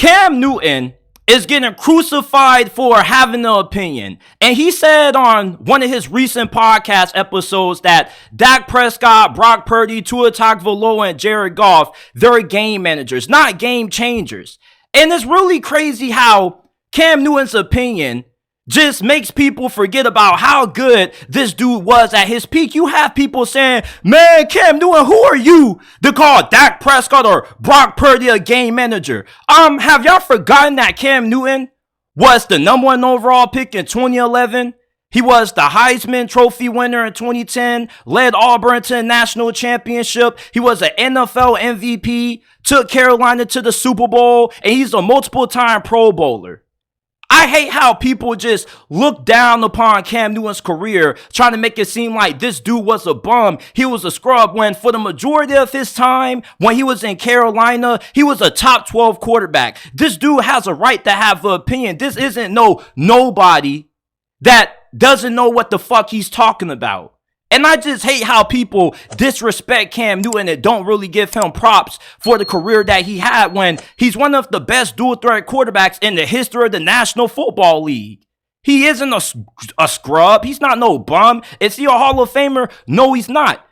Cam Newton is getting crucified for having an opinion. And he said on one of his recent podcast episodes that Dak Prescott, Brock Purdy, Tua Tagovailoa, and Jared Goff, they're game managers, not game changers. And it's really crazy how Cam Newton's opinion just makes people forget about how good this dude was at his peak. You have people saying, man, Cam Newton, who are you to call Dak Prescott or Brock Purdy a game manager? Have y'all forgotten that Cam Newton was the number 1 overall pick in 2011? He was the Heisman Trophy winner in 2010, led Auburn to the national championship. He was an NFL MVP, took Carolina to the Super Bowl, and he's a multiple-time Pro Bowler. I hate how people just look down upon Cam Newton's career, trying to make it seem like this dude was a bum. He was a scrub when for the majority of his time, when he was in Carolina, he was a top 12 quarterback. This dude has a right to have an opinion. This isn't nobody that doesn't know what the fuck he's talking about. And I just hate how people disrespect Cam Newton and don't really give him props for the career that he had when he's one of the best dual threat quarterbacks in the history of the National Football League. He isn't a scrub. He's not no bum. Is he a Hall of Famer? No, he's not.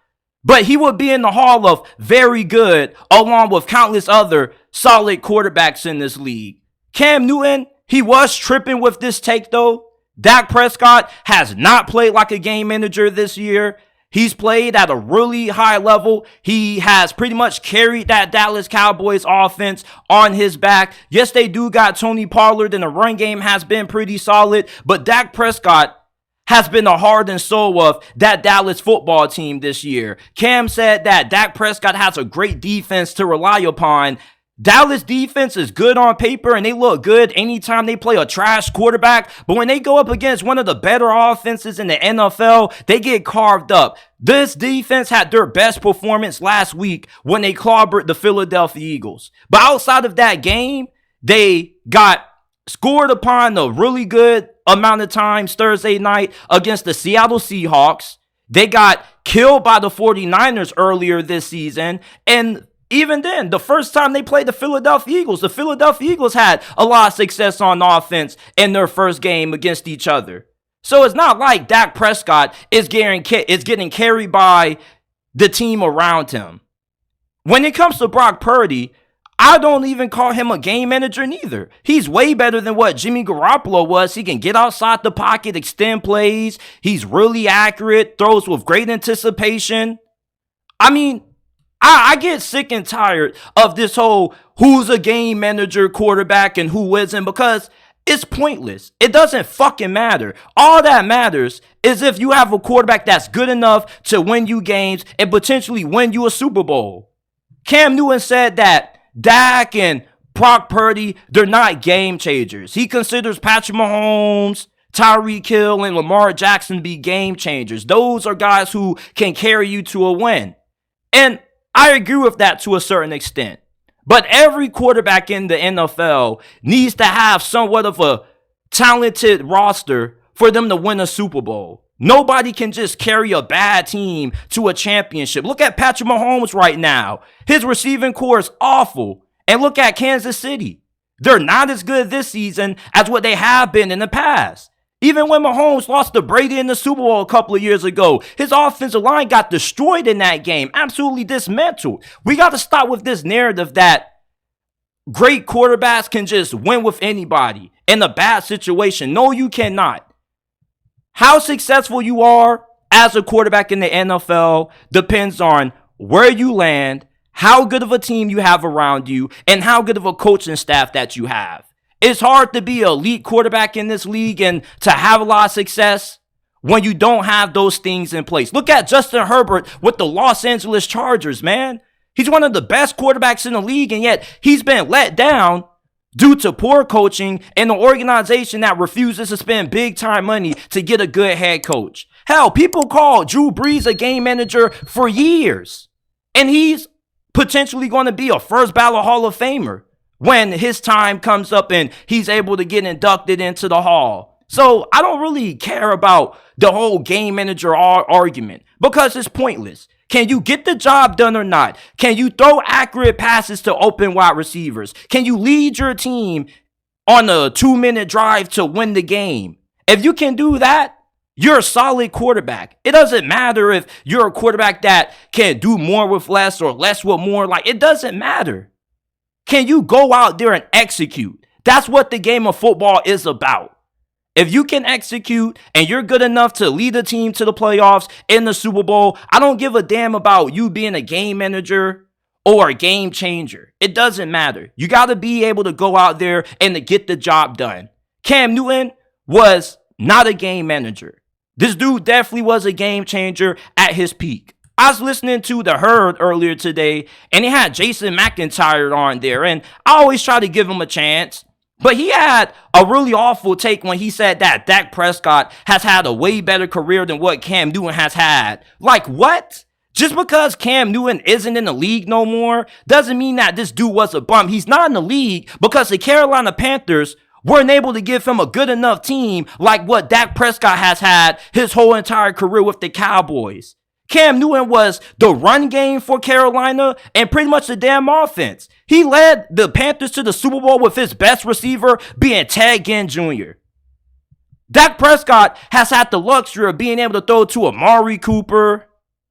But he would be in the Hall of Very Good along with countless other solid quarterbacks in this league. Cam Newton, he was tripping with this take though. Dak Prescott has not played like a game manager this year. He's played at a really high level. He has pretty much carried that Dallas Cowboys offense on his back. Yes, they do got Tony Pollard, and the run game has been pretty solid. But Dak Prescott has been the heart and soul of that Dallas football team this year. Cam said that Dak Prescott has a great defense to rely upon. Dallas defense is good on paper and they look good anytime they play a trash quarterback. But when they go up against one of the better offenses in the NFL, they get carved up. This defense had their best performance last week when they clobbered the Philadelphia Eagles. But outside of that game, they got scored upon a really good amount of times Thursday night against the Seattle Seahawks. They got killed by the 49ers earlier this season. And even then, the first time they played the Philadelphia Eagles had a lot of success on offense in their first game against each other. So it's not like Dak Prescott is getting carried by the team around him. When it comes to Brock Purdy, I don't even call him a game manager neither. He's way better than what Jimmy Garoppolo was. He can get outside the pocket, extend plays. He's really accurate, throws with great anticipation. I mean, I get sick and tired of this whole who's a game manager quarterback and who isn't, because it's pointless. It doesn't fucking matter. All that matters is if you have a quarterback that's good enough to win you games and potentially win you a Super Bowl. Cam Newton said that Dak and Brock Purdy, they're not game changers. He considers Patrick Mahomes, Tyreek Hill, and Lamar Jackson to be game changers. Those are guys who can carry you to a win. And I agree with that to a certain extent. But every quarterback in the NFL needs to have somewhat of a talented roster for them to win a Super Bowl. Nobody can just carry a bad team to a championship. Look at Patrick Mahomes right now. His receiving core is awful. And look at Kansas City. They're not as good this season as what they have been in the past. Even when Mahomes lost to Brady in the Super Bowl a couple of years ago, his offensive line got destroyed in that game, absolutely dismantled. We got to stop with this narrative that great quarterbacks can just win with anybody in a bad situation. No, you cannot. How successful you are as a quarterback in the NFL depends on where you land, how good of a team you have around you, and how good of a coaching staff that you have. It's hard to be an elite quarterback in this league and to have a lot of success when you don't have those things in place. Look at Justin Herbert with the Los Angeles Chargers, man. He's one of the best quarterbacks in the league, and yet he's been let down due to poor coaching and an organization that refuses to spend big time money to get a good head coach. Hell, people call Drew Brees a game manager for years, and he's potentially going to be a first ballot Hall of Famer when his time comes up and he's able to get inducted into the Hall. So I don't really care about the whole game manager argument because it's pointless. Can you get the job done or not? Can you throw accurate passes to open wide receivers? Can you lead your team on a 2-minute drive to win the game? If you can do that, you're a solid quarterback. It doesn't matter if you're a quarterback that can do more with less or less with more. Like, it doesn't matter. Can you go out there and execute? That's what the game of football is about. If you can execute and you're good enough to lead a team to the playoffs in the Super Bowl, I don't give a damn about you being a game manager or a game changer. It doesn't matter. You got to be able to go out there and to get the job done. Cam Newton was not a game manager. This dude definitely was a game changer at his peak. I was listening to The Herd earlier today, and he had Jason McIntyre on there, and I always try to give him a chance. But he had a really awful take when he said that Dak Prescott has had a way better career than what Cam Newton has had. Like, what? Just because Cam Newton isn't in the league no more doesn't mean that this dude was a bum. He's not in the league because the Carolina Panthers weren't able to give him a good enough team like what Dak Prescott has had his whole entire career with the Cowboys. Cam Newton was the run game for Carolina and pretty much the damn offense. He led the Panthers to the Super Bowl with his best receiver being Ted Ginn Jr. Dak Prescott has had the luxury of being able to throw to Amari Cooper,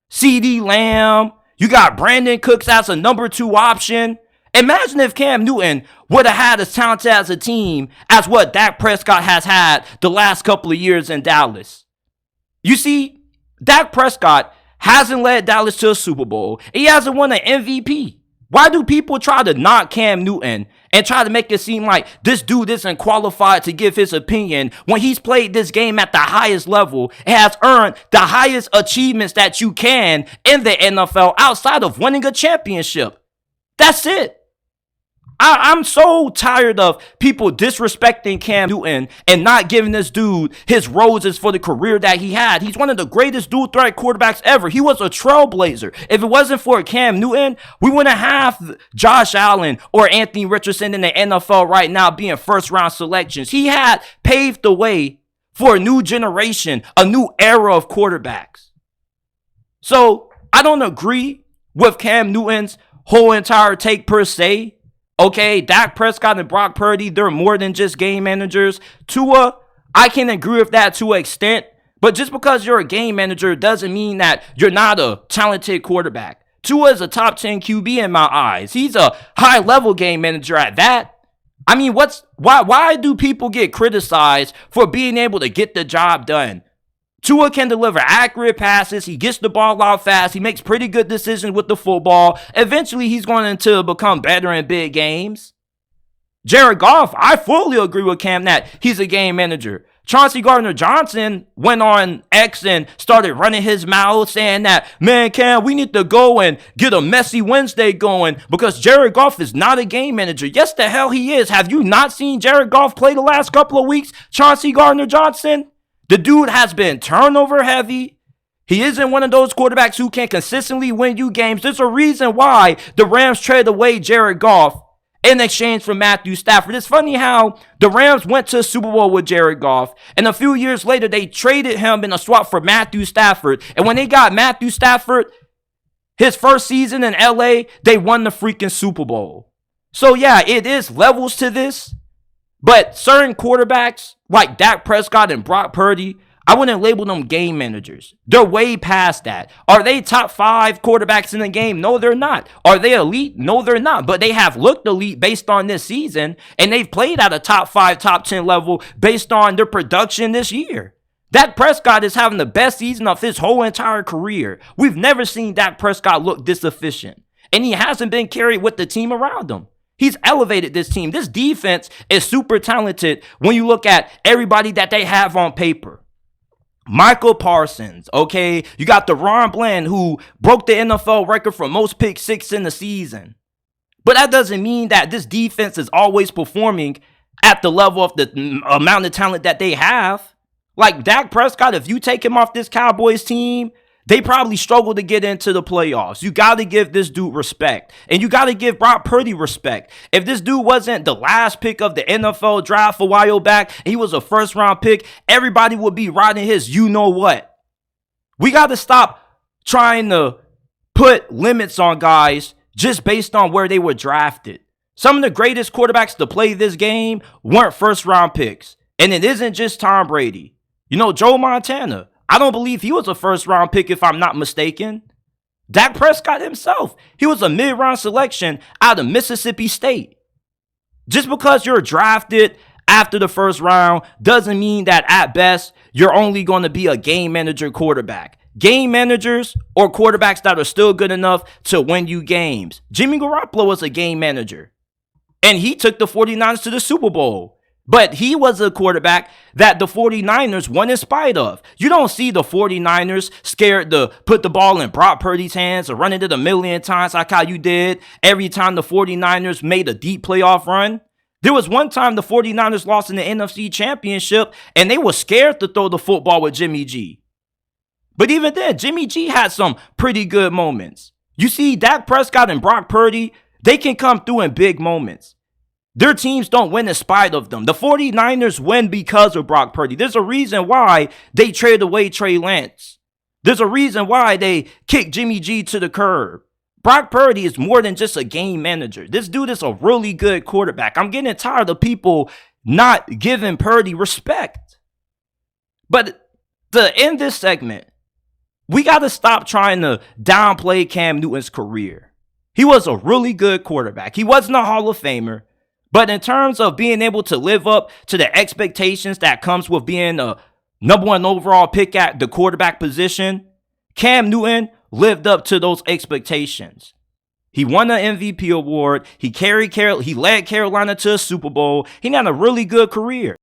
CeeDee Lamb. You got Brandon Cooks as a number 2 option. Imagine if Cam Newton would have had as talented as a team as what Dak Prescott has had the last couple of years in Dallas. You see, Dak Prescott hasn't led Dallas to a Super Bowl. He hasn't won an MVP. Why do people try to knock Cam Newton and try to make it seem like this dude isn't qualified to give his opinion when he's played this game at the highest level and has earned the highest achievements that you can in the NFL outside of winning a championship? That's it. I'm so tired of people disrespecting Cam Newton and not giving this dude his roses for the career that he had. He's one of the greatest dual threat quarterbacks ever. He was a trailblazer. If it wasn't for Cam Newton, we wouldn't have Josh Allen or Anthony Richardson in the NFL right now being first-round selections. He had paved the way for a new generation, a new era of quarterbacks. So I don't agree with Cam Newton's whole entire take per se. Okay, Dak Prescott and Brock Purdy, they're more than just game managers. Tua, I can agree with that to an extent, but just because you're a game manager doesn't mean that you're not a talented quarterback. Tua is a top 10 QB in my eyes. He's a high-level game manager at that. I mean, why do people get criticized for being able to get the job done? Tua can deliver accurate passes. He gets the ball out fast. He makes pretty good decisions with the football. Eventually, he's going to become better in big games. Jared Goff, I fully agree with Cam that he's a game manager. Chauncey Gardner-Johnson went on X and started running his mouth saying that, man, Cam, we need to go and get a messy Wednesday going because Jared Goff is not a game manager. Yes, the hell he is. Have you not seen Jared Goff play the last couple of weeks? Chauncey Gardner-Johnson? The dude has been turnover heavy. He isn't one of those quarterbacks who can consistently win you games. There's a reason why the Rams traded away Jared Goff in exchange for Matthew Stafford. It's funny how the Rams went to a Super Bowl with Jared Goff, and a few years later, they traded him in a swap for Matthew Stafford. And when they got Matthew Stafford, his first season in LA, they won the freaking Super Bowl. So yeah, it is levels to this. But certain quarterbacks like Dak Prescott and Brock Purdy, I wouldn't label them game managers. They're way past that. Are they top 5 quarterbacks in the game? No, they're not. Are they elite? No, they're not. But they have looked elite based on this season, and they've played at a top 5, top 10 level based on their production this year. Dak Prescott is having the best season of his whole entire career. We've never seen Dak Prescott look this efficient, and he hasn't been carried with the team around him. He's elevated this team. This defense is super talented when you look at everybody that they have on paper. Michael Parsons, okay? You got DaRon Bland, who broke the NFL record for most pick 6 in the season. But that doesn't mean that this defense is always performing at the level of the amount of talent that they have. Like Dak Prescott, if you take him off this Cowboys team, they probably struggle to get into the playoffs. You got to give this dude respect. And you got to give Brock Purdy respect. If this dude wasn't the last pick of the NFL draft a while back, he was a first-round pick, everybody would be riding his you-know-what. We got to stop trying to put limits on guys just based on where they were drafted. Some of the greatest quarterbacks to play this game weren't first-round picks. And it isn't just Tom Brady. You know, Joe Montana, I don't believe he was a first-round pick if I'm not mistaken. Dak Prescott himself, he was a mid-round selection out of Mississippi State. Just because you're drafted after the first round doesn't mean that at best you're only going to be a game manager quarterback. Game managers or quarterbacks that are still good enough to win you games. Jimmy Garoppolo was a game manager. And he took the 49ers to the Super Bowl. But he was a quarterback that the 49ers won in spite of. You don't see the 49ers scared to put the ball in Brock Purdy's hands or run it a million times like how you did every time the 49ers made a deep playoff run. There was one time the 49ers lost in the NFC Championship and they were scared to throw the football with Jimmy G. But even then, Jimmy G had some pretty good moments. You see, Dak Prescott and Brock Purdy, they can come through in big moments. Their teams don't win in spite of them. The 49ers win because of Brock Purdy. There's a reason why they traded away Trey Lance. There's a reason why they kicked Jimmy G to the curb. Brock Purdy is more than just a game manager. This dude is a really good quarterback. I'm getting tired of people not giving Purdy respect. But to end this segment, we got to stop trying to downplay Cam Newton's career. He was a really good quarterback. He wasn't a Hall of Famer. But in terms of being able to live up to the expectations that comes with being a number one overall pick at the quarterback position, Cam Newton lived up to those expectations. He won an MVP award. He led Carolina to a Super Bowl. He had a really good career.